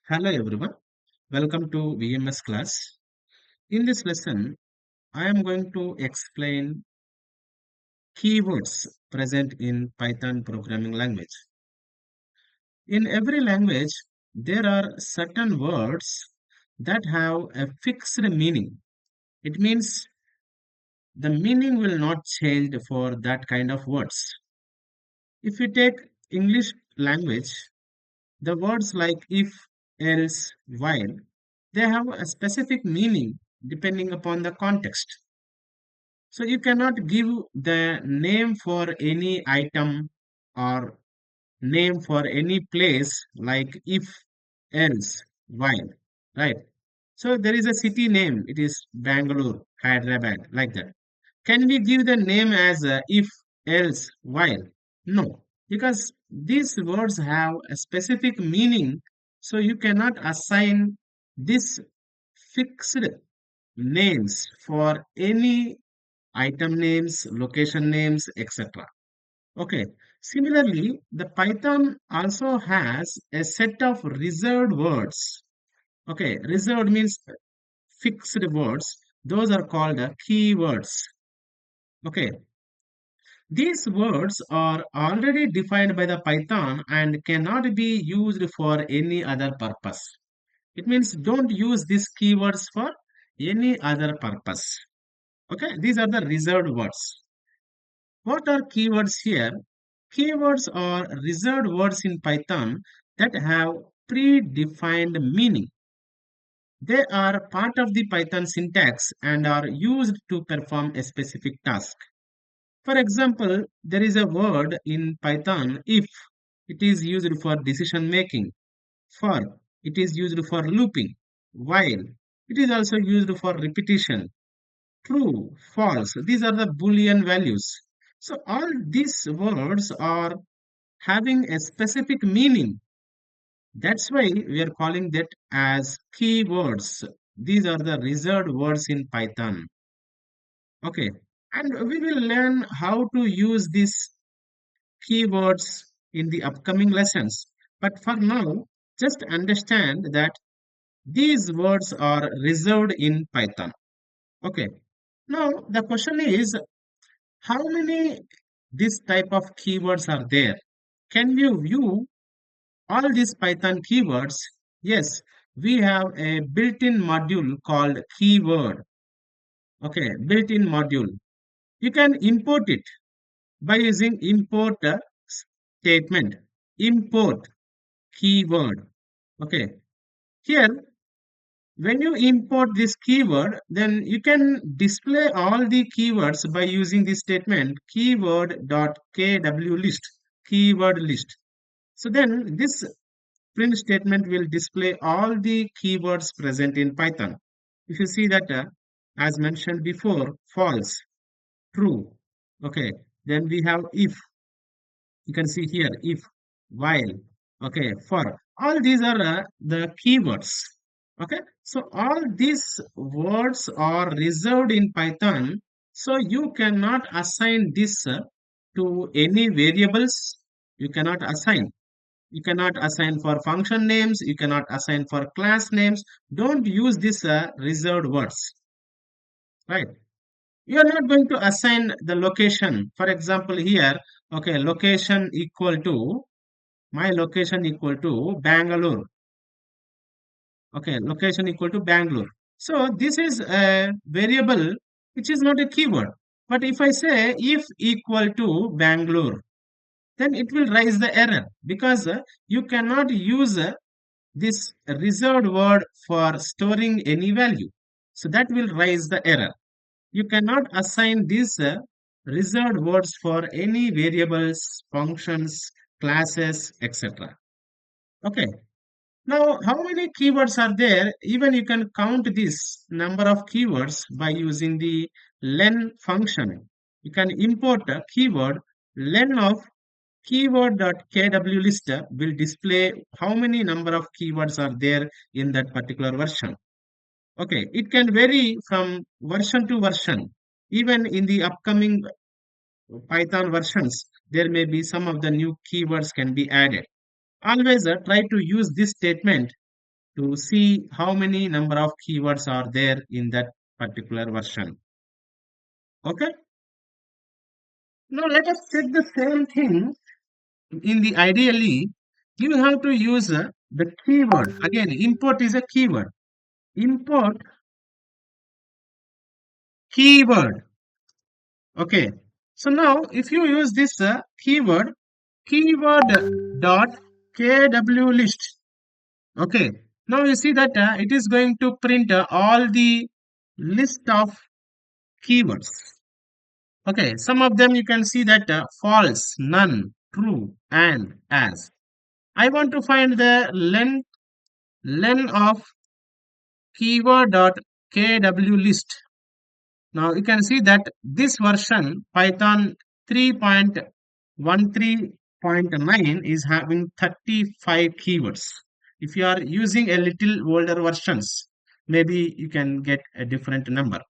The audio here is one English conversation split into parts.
Hello everyone, welcome to VMS class. In this lesson, I am going to explain keywords present in Python programming language. In every language, there are certain words that have a fixed meaning. It means the meaning will not change for that kind of words. If you take English language, the words like if, else, while, they have a specific meaning depending upon the context. So you cannot give the name for any item or name for any place like if, else, while, right? So there is a city name, it is Bangalore, Hyderabad, like that. Can we give the name as if, else, while? No, because these words have a specific meaning, so you cannot assign this fixed names for any item names, location names, etc. Okay. Similarly, the Python also has a set of reserved words. Okay, reserved means fixed words. Those are called keywords. Okay, these words are already defined by the Python and cannot be used for any other purpose. It means don't use these keywords for any other purpose. Okay, these are the reserved words. What are keywords here? Keywords are reserved words in Python that have predefined meaning. They are part of the Python syntax and are used to perform a specific task. For example, there is a word in Python if it is used for decision making, for it is used for looping, while it is also used for repetition, true, false. These are the Boolean values. So all these words are having a specific meaning. That's why we are calling that as keywords. These are the reserved words in Python. Okay. And we will learn how to use these keywords in the upcoming lessons. But for now, just understand that these words are reserved in Python. Okay. Now the question is how many this type of keywords are there? Can you view all these Python keywords? Yes, we have a built-in module called keyword. Okay, built-in module. You can import it by using import statement. Import keyword. Okay, here when you import this keyword, then you can display all the keywords by using this statement keyword.kw list, keyword list. So then this print statement will display all the keywords present in Python. If you see that, as mentioned before, false, true. Okay, then we have if. You can see here if, while, okay, for. All these are the keywords. Okay, so all these words are reserved in Python. So you cannot assign this to any variables. You cannot assign. You cannot assign for function names. You cannot assign for class names. Don't use these reserved words, right? You are not going to assign the location. For example, here, okay, location equal to, my location equal to Bangalore. Okay, location equal to Bangalore. So this is a variable which is not a keyword. But if I say if equal to Bangalore, then it will raise the error because you cannot use this reserved word for storing any value. So that will raise the error. You cannot assign these reserved words for any variables, functions, classes, etc. Okay. Now, how many keywords are there? Even you can count this number of keywords by using the len function. You can import a keyword. Len of keyword.kw list will display how many number of keywords are there in that particular version. Okay, it can vary from version to version. Even in the upcoming Python versions, there may be some of the new keywords can be added. Always try to use this statement to see how many number of keywords are there in that particular version. Okay. Now let us check the same thing in the ideally. You have to use the keyword. Again, import is a keyword. Import keyword. Okay. So now if you use this keyword dot kw list. Okay. Now you see that it is going to print all the list of keywords. Okay. Some of them you can see that false, none, true, and as. I want to find the len of keyword dot kw list. Now you can see that this version Python 3.13.9 is having 35 keywords. If you are using a little older versions, maybe you can get a different number.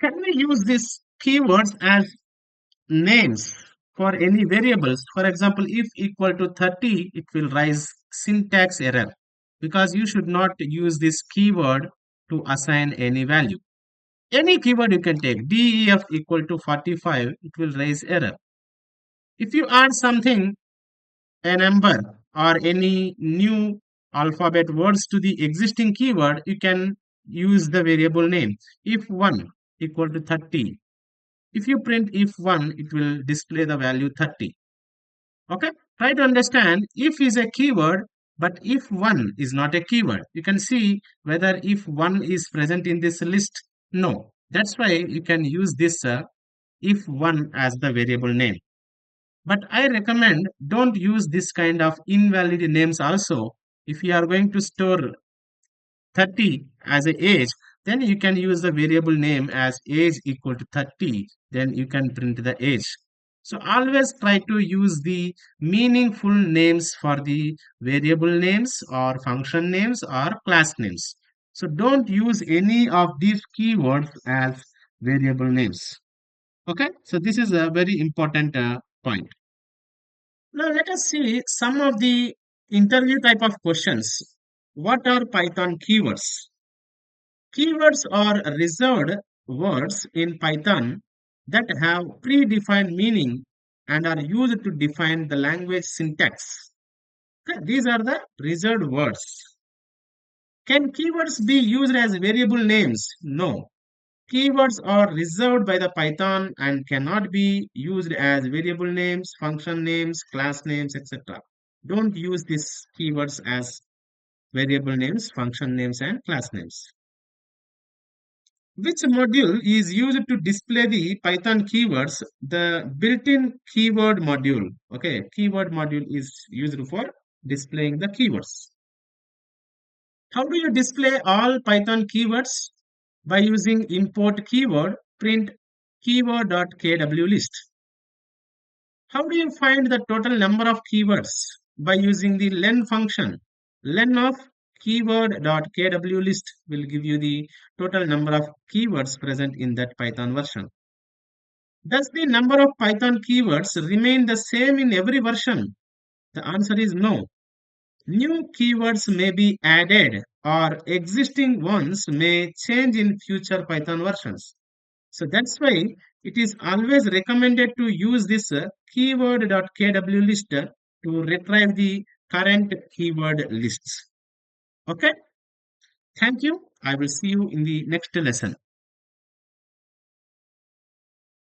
Can we use these keywords as names for any variables? For example, if equal to 30, it will raise syntax error because you should not use this keyword to assign any value. Any keyword you can take, def equal to 45, it will raise error. If you add something, a number or any new alphabet words to the existing keyword, you can use the variable name. If 1 equal to 30, if you print if 1, it will display the value 30. Okay, try to understand if is a keyword, but if 1 is not a keyword. You can see whether if 1 is present in this list. No, that's why you can use this if 1 as the variable name. But I recommend don't use this kind of invalid names also. If you are going to store 30 as a age, then you can use the variable name as age equal to 30, then you can print the age. So always try to use the meaningful names for the variable names or function names or class names. So don't use any of these keywords as variable names. Okay, so this is a very important point. Now let us see some of the interview type of questions. What are Python keywords? Keywords are reserved words in Python that have predefined meaning and are used to define the language syntax. Okay, these are the reserved words. Can keywords be used as variable names? No. Keywords are reserved by the Python and cannot be used as variable names, function names, class names, etc. Don't use these keywords as variable names, function names, and class names. Which module is used to display the Python keywords? The built-in keyword module. Okay, keyword module is used for displaying the keywords. How do you display all Python keywords? By using import keyword, print keyword.kw list. How do you find the total number of keywords? By using the len function. Len of keyword.kw list will give you the total number of keywords present in that Python version. Does the number of Python keywords remain the same in every version? The answer is no. New keywords may be added or existing ones may change in future Python versions. So that's why it is always recommended to use this keyword.kw list to retrieve the current keyword lists. Okay, thank you. I will see you in the next lesson.